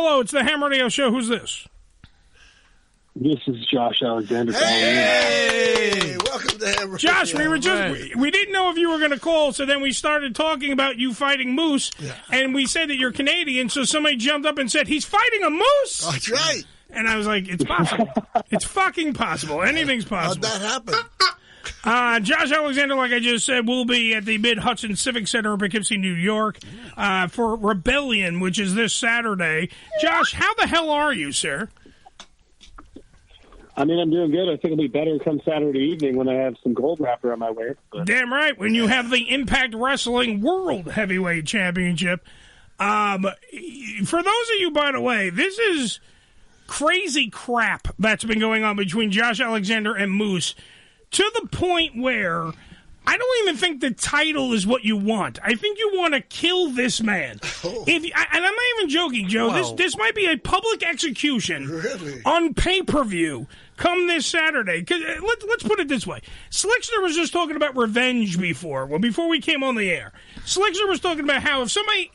Hello, it's the Ham Radio Show. Who's this? This is Josh Alexander. Hey, welcome to Ham Radio. Josh, we didn't know if you were going to call, so then we started talking about you fighting Moose, and we said that you're Canadian, so somebody jumped up and said, he's fighting a moose? That's right. And I was like, it's possible. It's fucking possible. Anything's possible. How'd that happen? Josh Alexander, like I just said, will be at the Mid-Hudson Civic Center in Poughkeepsie, New York, for Rebellion, which is this Saturday. Josh, how the hell are you, sir? I mean, I'm doing good. I think it'll be better come Saturday evening when I have some gold wrapped around my waist. Damn right. When you have the Impact Wrestling World Heavyweight Championship. For those of you, by the way, this is crazy crap that's been going on between Josh Alexander and Moose, to the point where I don't even think the title is what you want. I think you want to kill this man. And I'm not even joking, Joe. Whoa. This might be a public execution on pay-per-view come this Saturday. Let's put it this way. Slickster was just talking about revenge before we came on the air. Slickster was talking about how if somebody,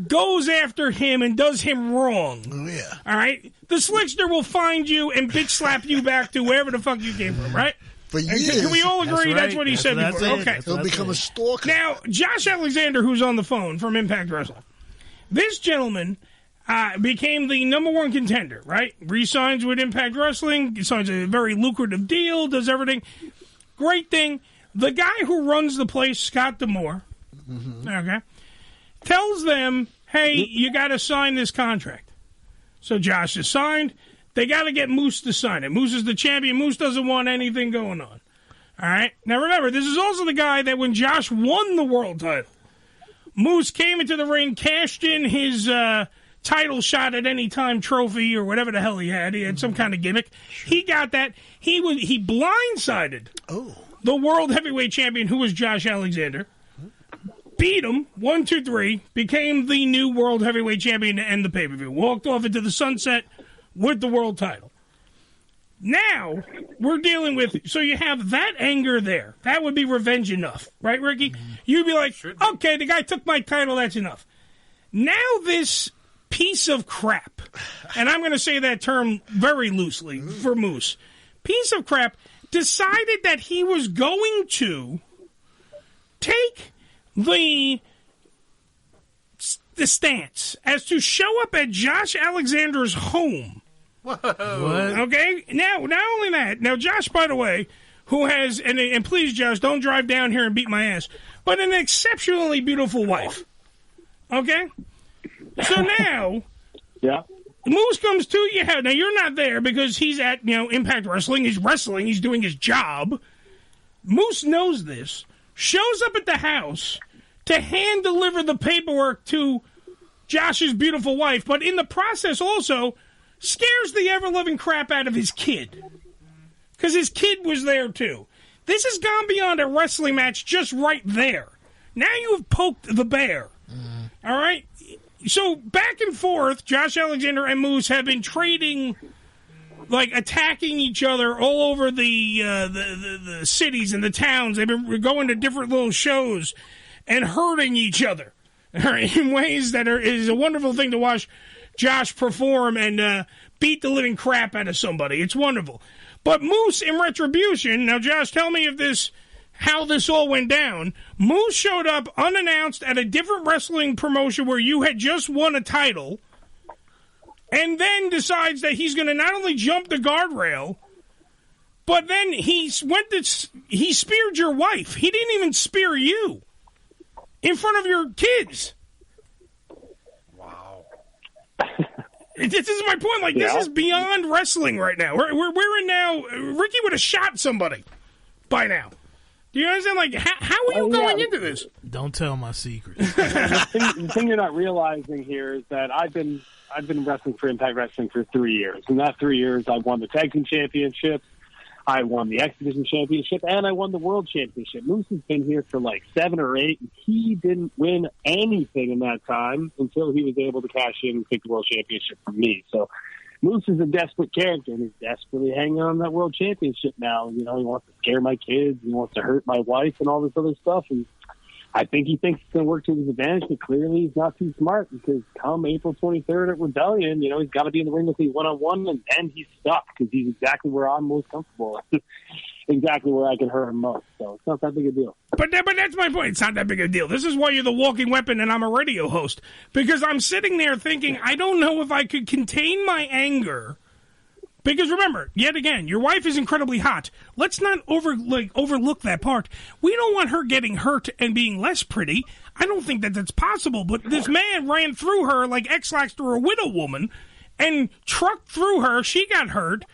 goes after him and does him wrong, all right, the Slickster will find you and bitch slap you back to wherever the fuck you came from, right? For years. Can we all agree that's what he said before? Okay. He'll become a stalker. Now, Josh Alexander, who's on the phone from Impact Wrestling, this gentleman became the number one contender, right? Re-signs with Impact Wrestling, signs a very lucrative deal, does everything. Great thing. The guy who runs the place, Scott D'Amore, okay, tells them, hey, you got to sign this contract. So Josh is signed. They got to get Moose to sign it. Moose is the champion. Moose doesn't want anything going on. All right? Now, remember, this is also the guy that when Josh won the world title, Moose came into the ring, cashed in his title shot at any time trophy or whatever the hell he had. He had some kind of gimmick. He got that. He blindsided the world heavyweight champion, who was Josh Alexander. Beat him, 1, 2, 3, became the new world heavyweight champion to end the pay-per-view. Walked off into the sunset with the world title. Now, we're dealing with, so you have that anger there. That would be revenge enough, right, Ricky? You'd be like, okay, the guy took my title, that's enough. Now this piece of crap, and I'm going to say that term very loosely for Moose, piece of crap, decided that he was going to take the stance as to show up at Josh Alexander's home. What? Okay? Now, not only that, now Josh, by the way, who has, and please, Josh, don't drive down here and beat my ass, but an exceptionally beautiful wife. Okay? So now, Moose comes to you. Now, you're not there because he's at, Impact Wrestling. He's wrestling. He's doing his job. Moose knows this. Shows up at the house to hand deliver the paperwork to Josh's beautiful wife, but in the process also scares the ever-loving crap out of his kid. Because his kid was there too. This has gone beyond a wrestling match just right there. Now you have poked the bear. All right? So back and forth, Josh Alexander and Moose have been trading, attacking each other all over the cities and the towns. They've been going to different little shows and hurting each other in ways that is a wonderful thing to watch Josh perform and beat the living crap out of somebody. It's wonderful. But Moose, in retribution, now Josh, tell me how this all went down. Moose showed up unannounced at a different wrestling promotion where you had just won a title, and then decides that he's going to not only jump the guardrail, but then he speared your wife. He didn't even spear you in front of your kids. Wow. This is my point. This is beyond wrestling right now. We're in now. Ricky would have shot somebody by now. Do you understand? How are you going into this? Don't tell my secrets. The thing you're not realizing here is that I've been wrestling for Impact Wrestling for 3 years. In that 3 years, I won the Tag Team Championship, I won the X Division Championship, and I won the World Championship. Moose has been here for 7 or 8, and he didn't win anything in that time until he was able to cash in and take the World Championship from me. So Moose is a desperate character, and he's desperately hanging on that World Championship now. He wants to scare my kids, he wants to hurt my wife and all this other stuff, and I think he thinks it's going to work to his advantage, but clearly he's not too smart because come April 23rd at Rebellion, he's got to be in the ring with me one-on-one, and he's stuck because he's exactly where I'm most comfortable. Exactly where I can hurt him most. So it's not that big a deal. But that's my point. It's not that big a deal. This is why you're the walking weapon and I'm a radio host. Because I'm sitting there thinking, I don't know if I could contain my anger. Because remember, yet again, your wife is incredibly hot. Let's not overlook that part. We don't want her getting hurt and being less pretty. I don't think that's possible. But this man ran through her like X-Lax through a widow woman and trucked through her. She got hurt.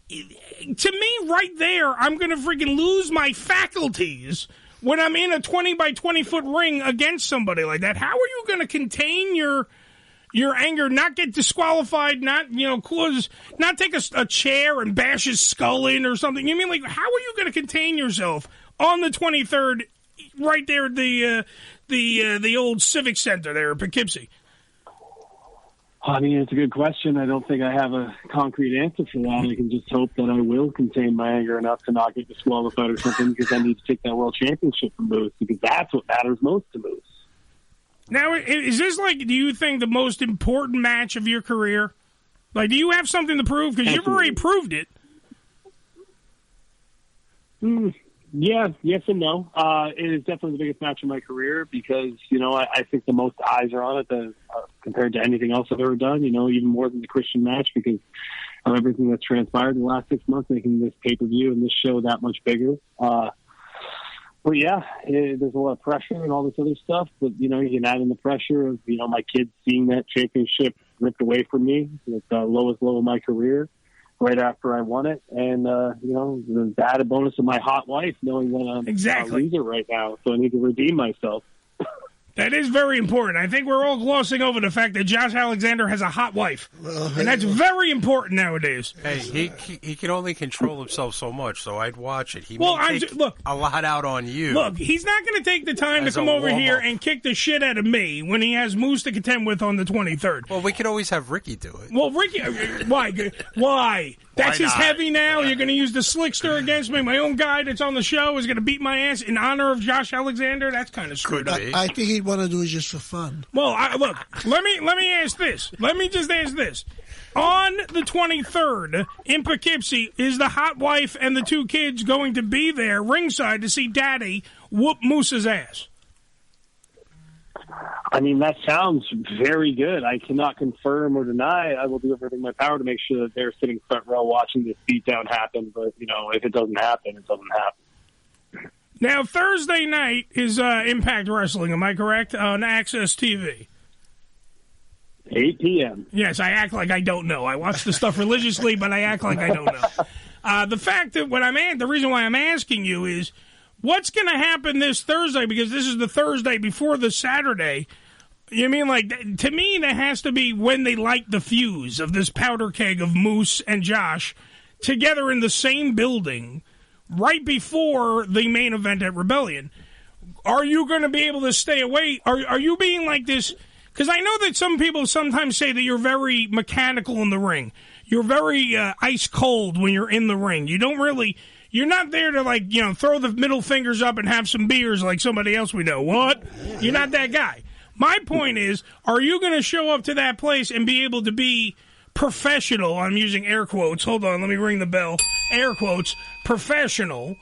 To me, right there, I'm going to freaking lose my faculties when I'm in a 20 by 20 foot ring against somebody like that. How are you going to contain your anger, not get disqualified, not take a chair and bash his skull in or something? You mean, like, how are you going to contain yourself on the 23rd right there at the old Civic Center there in Poughkeepsie? I mean, it's a good question. I don't think I have a concrete answer for that. I can just hope that I will contain my anger enough to not get disqualified or something because I need to take that world championship from Moose because that's what matters most to Moose. Now, is this do you think the most important match of your career? Like, do you have something to prove? Because you've already proved it. Yeah, yes and no. It is definitely the biggest match of my career because, I think the most eyes are on it compared to anything else I've ever done, even more than the Christian match because of everything that's transpired in the last 6 months, making this pay-per-view and this show that much bigger. But yeah, there's a lot of pressure and all this other stuff, but, you can add in the pressure of, my kids seeing that championship ripped away from me at the lowest low of my career right after I won it. And, the added bonus of my hot wife knowing that I'm a loser right now, so I need to redeem myself. That is very important. I think we're all glossing over the fact that Josh Alexander has a hot wife. And that's very important nowadays. Hey, he can only control himself so much, so I'd watch it. He may take a lot out on you. Look, he's not going to take the time to come over here and kick the shit out of me when he has Moose to contend with on the 23rd. Well, we could always have Ricky do it. Well, Ricky, why? That's his heavy now? You're going to use the slickster against me? My own guy that's on the show is going to beat my ass in honor of Josh Alexander? That's kind of screwed up. I think he'd want to do it just for fun. Well, look, let me ask this. Let me just ask this. On the 23rd in Poughkeepsie, is the hot wife and the two kids going to be there ringside to see Daddy whoop Moose's ass? I mean, that sounds very good. I cannot confirm or deny. I will do everything in my power to make sure that they're sitting front row watching this beatdown happen. But, if it doesn't happen, it doesn't happen. Now, Thursday night is Impact Wrestling, am I correct, on AXS TV? 8 p.m. Yes, I act like I don't know. I watch the stuff religiously, but I act like I don't know. The fact that the reason why I'm asking you is, what's going to happen this Thursday? Because this is the Thursday before the Saturday. You mean, to me, that has to be when they light the fuse of this powder keg of Moose and Josh together in the same building right before the main event at Rebellion. Are you going to be able to stay away? Are you being like this? Because I know that some people sometimes say that you're very mechanical in the ring. You're very ice cold when you're in the ring. You're not there to, throw the middle fingers up and have some beers like somebody else we know. What? You're not that guy. My point is, are you going to show up to that place and be able to be professional? I'm using air quotes. Hold on, let me ring the bell. Air quotes, professional,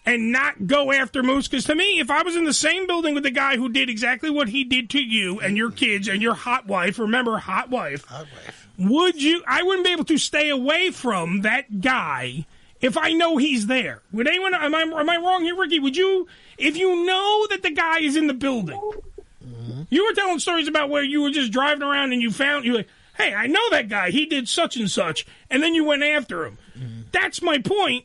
and not go after Moose? Because to me, if I was in the same building with the guy who did exactly what he did to you and your kids and your hot wife, remember, hot wife. I wouldn't be able to stay away from that guy if I know he's there. Would anyone? Am I wrong here, Ricky? Would you, if you know that the guy is in the building? Mm-hmm. You were telling stories about where you were just driving around and you're like, hey, I know that guy. He did such and such, and then you went after him. Mm-hmm. That's my point.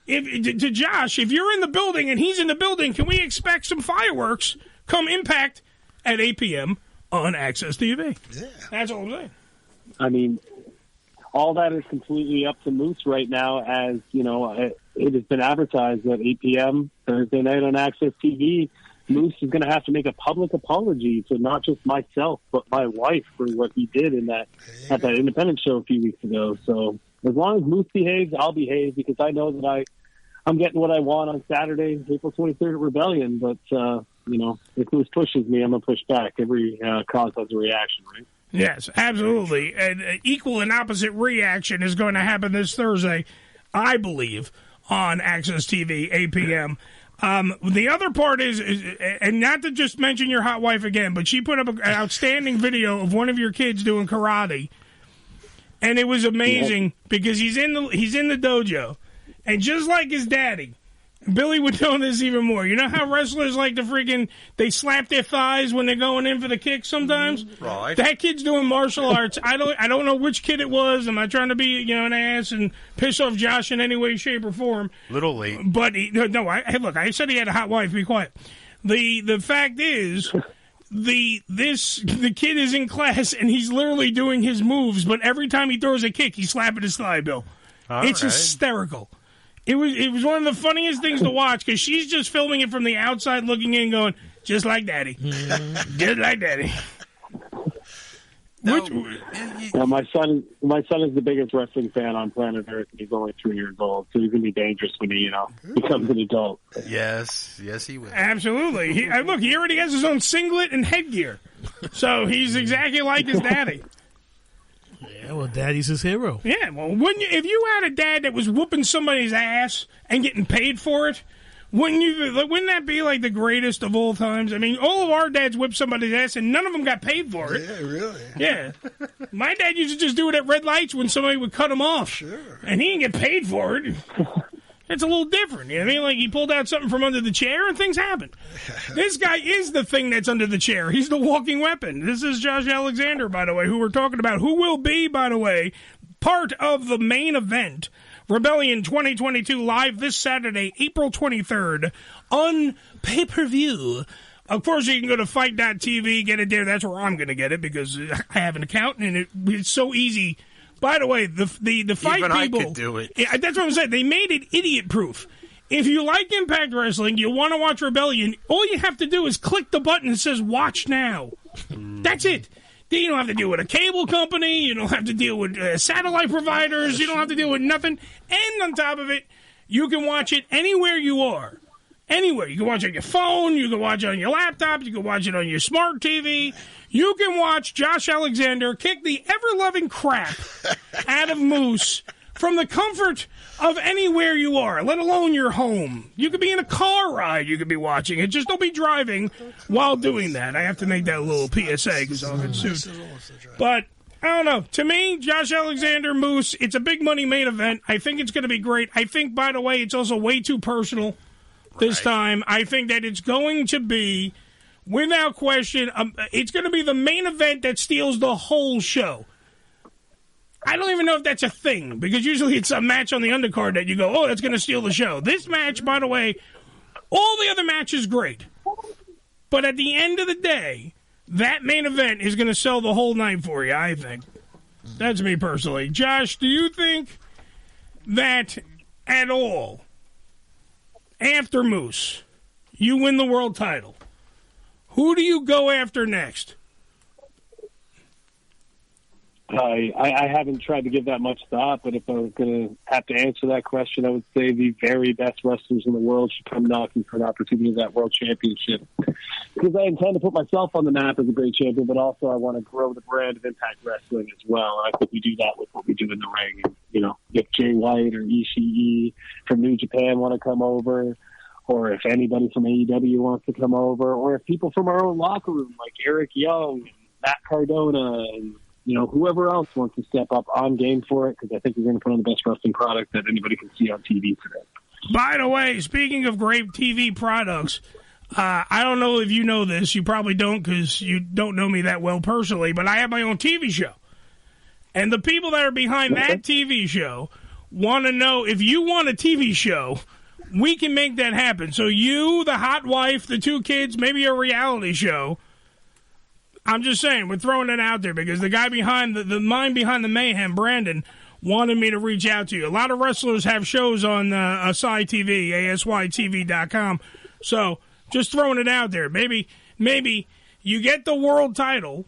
To Josh, if you're in the building and he's in the building, can we expect some fireworks come Impact at 8 p.m. on AXS TV? Yeah. That's all I'm saying. I mean, all that is completely up to Moose right now, as, it has been advertised at 8 p.m. Thursday night on AXS TV. Moose is going to have to make a public apology to not just myself, but my wife for what he did at that independent show a few weeks ago. So as long as Moose behaves, I'll behave, because I know that I'm getting what I want on Saturday, April 23rd at Rebellion. But if this pushes me, I'm going to push back. Every cause has a reaction, right? Yes, absolutely. And equal and opposite reaction is going to happen this Thursday, I believe, on AXS TV, 8 p.m. The other part is, and not to just mention your hot wife again, but she put up an outstanding video of one of your kids doing karate, and it was amazing because he's in the dojo, and just like his daddy, Billy would know this even more. You know how wrestlers like to they slap their thighs when they're going in for the kick sometimes? Right. That kid's doing martial arts. I don't know which kid it was. I'm not trying to be, an ass and piss off Josh in any way, shape, or form. Little late. But, I said he had a hot wife. Be quiet. The fact is, the kid is in class, and he's literally doing his moves, but every time he throws a kick, he's slapping his thigh, Bill. It's hysterical. It was one of the funniest things to watch because she's just filming it from the outside, looking in, going just like Daddy, just like Daddy. My son is the biggest wrestling fan on planet Earth. He's only 3 years old, so he's gonna be dangerous when he becomes an adult. Yes, he will. Absolutely. He already has his own singlet and headgear, so he's exactly like his daddy. Yeah, well, Daddy's his hero. Yeah, well, if you had a dad that was whooping somebody's ass and getting paid for it, wouldn't that be like the greatest of all times? I mean, all of our dads whipped somebody's ass and none of them got paid for it. Yeah, really? Yeah. My dad used to just do it at red lights when somebody would cut him off. Sure. And he didn't get paid for it. It's a little different. You know what I mean? Like he pulled out something from under the chair and things happened. This guy is the thing that's under the chair. He's the walking weapon. This is Josh Alexander, by the way, who we're talking about, who will be, by the way, part of the main event, Rebellion 2022, live this Saturday, April 23rd, on pay-per-view. Of course, you can go to fight.tv, get it there. That's where I'm going to get it because I have an account, and it's so easy. By the way, the fight even people... I could do it. Yeah, that's what I'm saying. They made it idiot-proof. If you like Impact Wrestling, you want to watch Rebellion, all you have to do is click the button that says Watch Now. That's it. You don't have to deal with a cable company. You don't have to deal with satellite providers. You don't have to deal with nothing. And on top of it, you can watch it anywhere you are. Anywhere. You can watch it on your phone. You can watch it on your laptop. You can watch it on your smart TV. You can watch Josh Alexander kick the ever-loving crap out of Moose from the comfort of anywhere you are, let alone your home. You could be in a car ride. You could be watching it. Just don't be driving while doing that. I have to make that little PSA because I'll get sued. But I don't know. To me, Josh Alexander, Moose, it's a big money main event. I think it's going to be great. I think, by the way, it's also way too personal this time. I think that it's going to be, without question, it's going to be the main event that steals the whole show. I don't even know if that's a thing, because usually it's a match on the undercard that you go, oh, that's going to steal the show. This match, by the way, all the other matches great. But at the end of the day, that main event is going to sell the whole night for you, I think. That's me personally. Josh, do you think that at all, after Moose, you win the world title, who do you go after next? I haven't tried to give that much thought, but if I was going to have to answer that question, I would say the very best wrestlers in the world should come knocking for an opportunity at that world championship. Because I intend to put myself on the map as a great champion, but also I want to grow the brand of Impact Wrestling as well. And I think we do that with what we do in the ring. And, you know, if Jay White or Ishii from New Japan want to come over, or if anybody from AEW wants to come over, or if people from our own locker room, like Eric Young and Matt Cardona and, you know, whoever else wants to step up, I'm game for it, because I think we're going to put on the best wrestling product that anybody can see on TV today. By the way, speaking of great TV products, I don't know if you know this. You probably don't, because you don't know me that well personally, but I have my own TV show. And the people that are behind that TV show want to know, if you want a TV show, we can make that happen. So you, the hot wife, the 2 kids, maybe a reality show. I'm just saying, we're throwing it out there because the guy behind the mind behind the mayhem, Brandon, wanted me to reach out to you. A lot of wrestlers have shows on ASY TV, ASYTV.com. So just throwing it out there. Maybe you get the world title,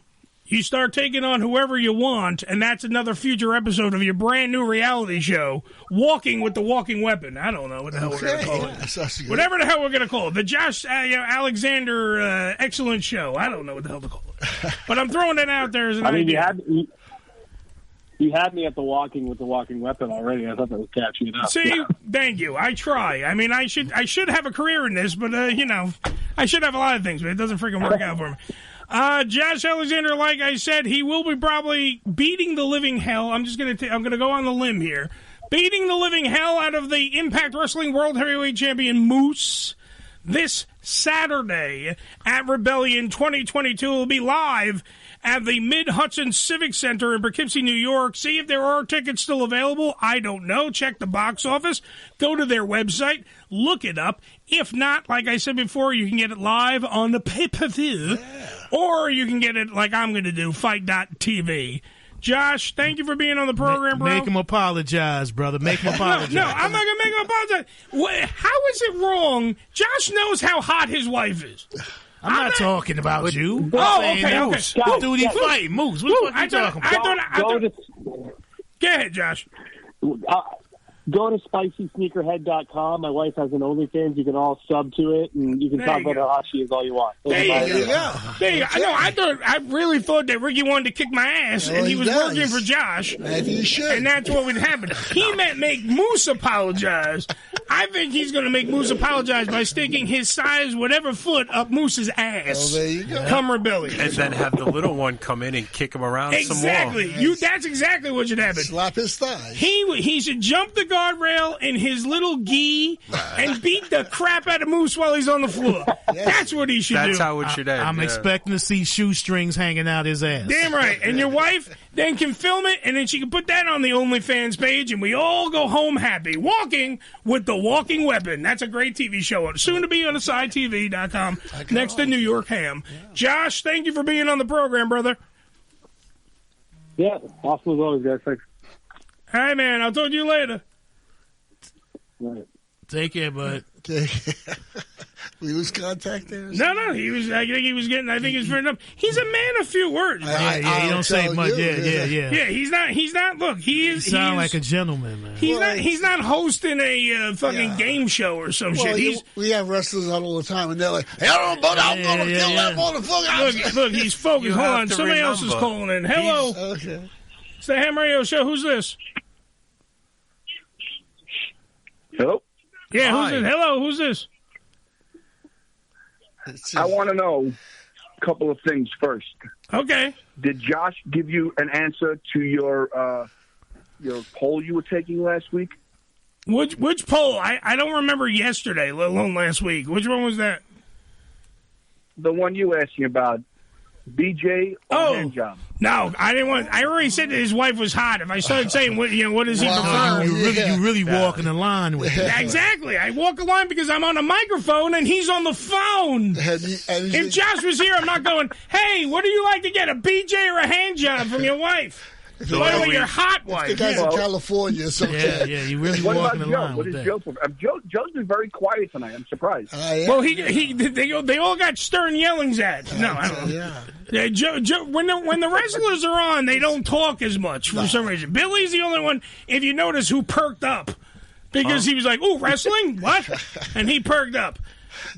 you start taking on whoever you want, and that's another future episode of your brand new reality show, Walking with the Walking Weapon. I don't know what the hell we're going to call it. Whatever the hell we're going to call it. The Josh Alexander Excellent Show. I don't know what the hell to call it. But I'm throwing it out there as an idea. You had me at the Walking with the Walking Weapon already. I thought that was catchy enough. See, thank you. I try. I mean, I should have a career in this, but I should have a lot of things, but it doesn't freaking work out for me. Josh Alexander, like I said, he will be probably beating the living hell. I'm gonna go on the limb here, beating the living hell out of the Impact Wrestling World Heavyweight Champion Moose this Saturday at Rebellion 2022. Will be live at the Mid-Hudson Civic Center in Poughkeepsie, New York. See if there are tickets still available. I don't know. Check the box office. Go to their website. Look it up. If not, like I said before, you can get it live on the pay-per-view. Yeah. Or you can get it like I'm going to do, fight.tv. Josh, thank you for being on the program, bro. Make him apologize, brother. Make him apologize. No, I'm not going to make him apologize. How is it wrong? Josh knows how hot his wife is. I'm not talking about you. Okay. Moose. What dude he fight? Moose. What are you talking about? Go ahead, Josh. Go to SpicySneakerhead.com. My wife has an OnlyFans. You can all sub to it, and you can talk about how hot she is all you want. There you go. I really thought that Ricky wanted to kick my ass, and he was working for Josh. Maybe you should. And that's what would happen. He meant make Moose apologize. I think he's going to make Moose apologize by sticking his size, whatever foot, up Moose's ass. Well, there you go. Come Rebellion. And then have the little one come in and kick him around some more. Exactly. That's exactly what should happen. Slap his thighs. He should jump the guardrail in his little gi and beat the crap out of Moose while he's on the floor. Yes. That's what he should do. That's how it should end. I'm expecting to see shoestrings hanging out his ass. Damn right. And your wife then can film it, and then she can put that on the OnlyFans page, and we all go home happy. Walking with the Walking Weapon. That's a great TV show. Soon to be on ASideTV.com next to New York Ham. Yeah. Josh, thank you for being on the program, brother. Yeah, awesome as always, guys. Thanks. All right, man. I'll talk to you later. Right. Take care, bud. We lose contact there? No. He was. I think he was getting. I think he's written up. He's a man of few words. Yeah. He don't say much. Yeah. Yeah, he's not. Look, he sound like a gentleman, man. He's not hosting a fucking game show or some shit. We have wrestlers on all the time, and they're like, "Hey, I'm gonna kill that motherfucker." Look, he's focused. Hold on, somebody else is calling in. Hello. Okay. It's the Ham Radio Show. Who's this? Hello? Yeah, who's this? Hello, who's this? I want to know a couple of things first. Okay. Did Josh give you an answer to your poll you were taking last week? Which poll? I don't remember yesterday, let alone last week. Which one was that? The one you asked me about. BJ or hand job? No, I didn't want. I already said that his wife was hot. If I started saying what does he prefer? You really walking the line with it. Exactly. I walk a line because I'm on a microphone and he's on the phone. If Josh was here, I'm not going, hey, what do you like to get, a BJ or a hand job from your wife? By the way, your hot wife. The guy's in California. So yeah, you really walking the line with that. Joe's been very quiet tonight. I'm surprised. Well, they all got stern yellings at. No, I don't know. Yeah. Joe, when the wrestlers are on, they don't talk as much for some reason. Billy's the only one, if you notice, who perked up. Because he was like, ooh, wrestling? What? And he perked up.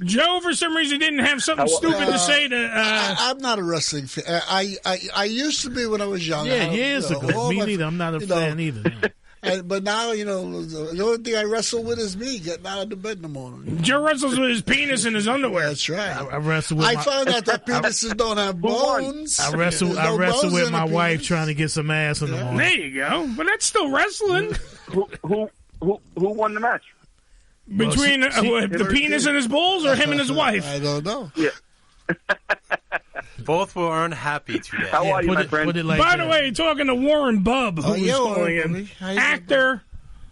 Joe, for some reason, didn't have something stupid to say to... I'm not a wrestling fan. I used to be when I was young. Yeah, years ago. Me neither. I'm not a fan either. But now, the only thing I wrestle with is me getting out of the bed in the morning. Joe wrestles with his penis in his underwear. That's right. I wrestle with found out that penises don't have bones. I wrestle with my wife trying to get some ass in the morning. There you go. But that's still wrestling. Who won the match? Between the penis and his balls, or him and his wife? I don't know. Yeah. Both were unhappy today. How are you, my friend? By the way, talking to Warren Bubb, who was calling in. Actor,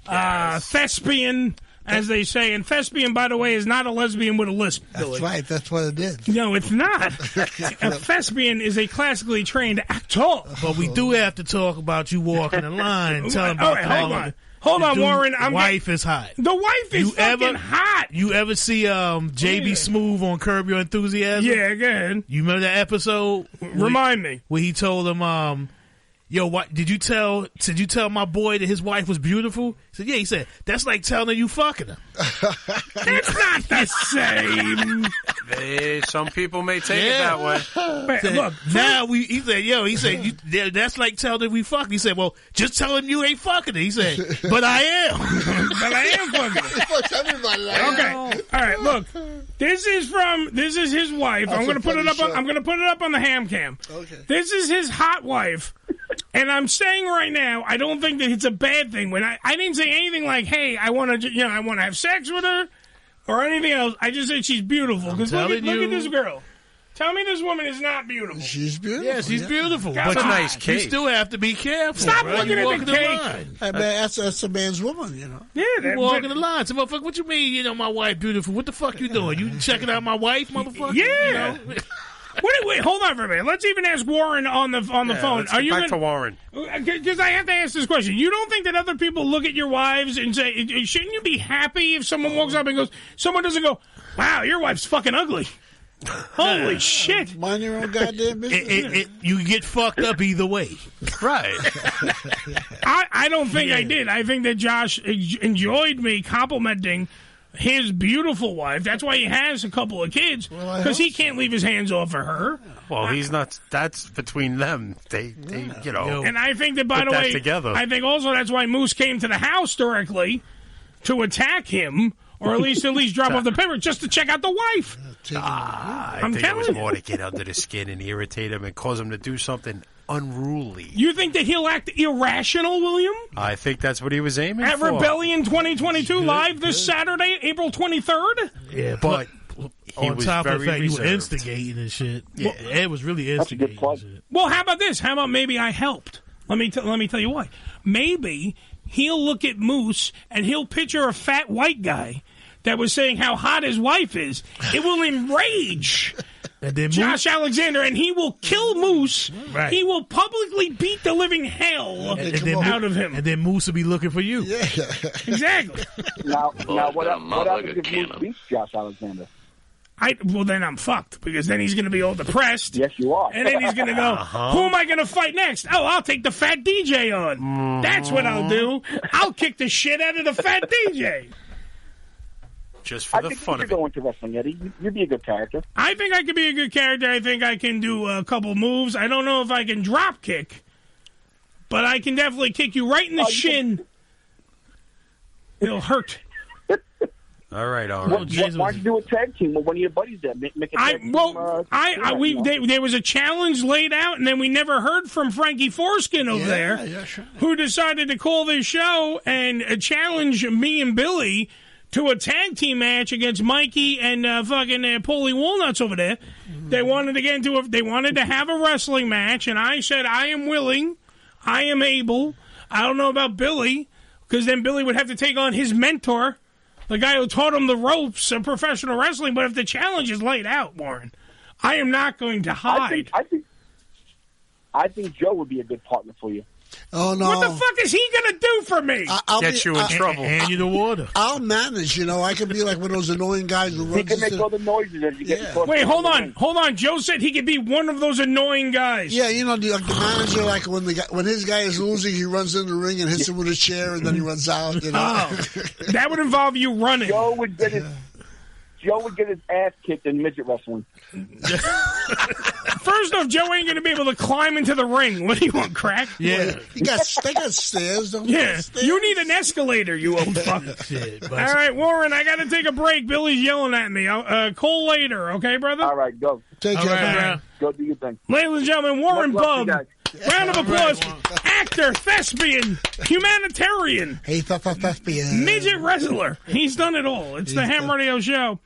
thespian, as they say. And thespian, by the way, is not a lesbian with a lisp. That's right. That's what it is. No, it's not. A thespian is a classically trained actor. But we do have to talk about you walking the line. Tell them about hold on. Hold on, Warren. The wife is hot. The wife is fucking hot. You ever see JB Smoove on Curb Your Enthusiasm? Yeah, go ahead. You remember that episode? Remind me. Where he told him, yo, what did you tell my boy that his wife was beautiful? He said, yeah. He said, that's like telling her you fucking her. That's not the same. Some people may take it that way. Said, look, now he said, that's like telling her we fucking. He said, well, just tell him you ain't fucking her. He said, but I am. But I am fucking her. Fuck everybody. Okay. All right. Look, this is his wife. I'm gonna put it up on the ham cam. Okay. This is his hot wife. And I'm saying right now, I don't think that it's a bad thing. When I didn't say anything like, "Hey, I want to have sex with her," or anything else. I just said she's beautiful. Because look at this girl. Tell me this woman is not beautiful. She's beautiful. Yeah, she's beautiful. But nice cake. You still have to be careful. Stop looking at the cake. Hey, man, that's a man's woman, you know. Yeah, you walking the line. So, motherfucker, what you mean? You know, my wife beautiful. What the fuck you doing? You checking out my wife, motherfucker? Yeah. You know? Wait, hold on for a minute. Let's even ask Warren on the phone. Let's get back to Warren. Because I have to ask this question. You don't think that other people look at your wives and say, shouldn't you be happy if someone walks up and someone doesn't go, wow, your wife's fucking ugly. Holy shit. Mind your own goddamn business. You get fucked up either way. Right. I don't think I did. I think that Josh enjoyed me complimenting his beautiful wife. That's why he has a couple of kids, because he can't leave his hands off of her. Well, he's not. That's between them. They you know. And I think that, by the way, together. I think also that's why Moose came to the house directly to attack him, or at least drop off the paper just to check out the wife. I think it was more to get under the skin and irritate him and cause him to do something unruly. You think that he'll act irrational, William? I think that's what he was aiming for. At Rebellion 2022 live this Saturday, April 23rd? Yeah, but on top of the fact you were instigating and shit. Yeah, Ed was really instigating and shit. Well, how about this? How about maybe I helped? Let me tell you why. Maybe he'll look at Moose and he'll picture a fat white guy that was saying how hot his wife is. It will enrage Josh Alexander, and he will kill Moose. Right. He will publicly beat the living hell out of him. And then Moose will be looking for you. Yeah. Exactly. Now what happens if Moose beats Josh Alexander? Well, then I'm fucked, because then he's going to be all depressed. Yes, you are. And then he's going to go, who am I going to fight next? Oh, I'll take the fat DJ on. Mm-hmm. That's what I'll do. I'll kick the shit out of the fat DJ. Just for the fun of it. I think you should go into wrestling, Eddie. You'd be a good character. I think I could be a good character. I think I can do a couple moves. I don't know if I can drop kick, but I can definitely kick you right in the shin. It'll hurt. All right. Why don't you do a tag team with one of your buddies there? Make a tag team, there was a challenge laid out, and then we never heard from Frankie Foreskin over there, who decided to call this show and challenge me and Billy to a tag team match against Mikey and fucking Paulie Walnuts over there. Mm-hmm. They wanted to get into they wanted to have a wrestling match, and I said I am willing, I am able. I don't know about Billy, because then Billy would have to take on his mentor, the guy who taught him the ropes of professional wrestling. But if the challenge is laid out, Warren, I am not going to hide. I think Joe would be a good partner for you. Oh, no. What the fuck is he going to do for me? Get you in trouble. Hand you the water. I'll manage, I can be like one of those annoying guys who runs. He can make all the noises as you get close. Wait, hold on. Joe said he could be one of those annoying guys. Yeah, like the manager, like when his guy is losing, he runs in the ring and hits him with a chair, and then he runs out. Oh, that would involve you running. Joe would get his ass kicked in midget wrestling. First off, Joe ain't going to be able to climb into the ring. What do you want, crack? Yeah. They got stairs, don't they? Yeah. You need an escalator, you old fuck. All right, Warren, I got to take a break. Billy's yelling at me. Call later, okay, brother? All right, go. Take care, man. Go do your thing. Ladies and gentlemen, Warren Bub. Round of applause. Actor, thespian, humanitarian. Hey, thespian. Midget wrestler. He's done it all. It's the Ham Radio Show.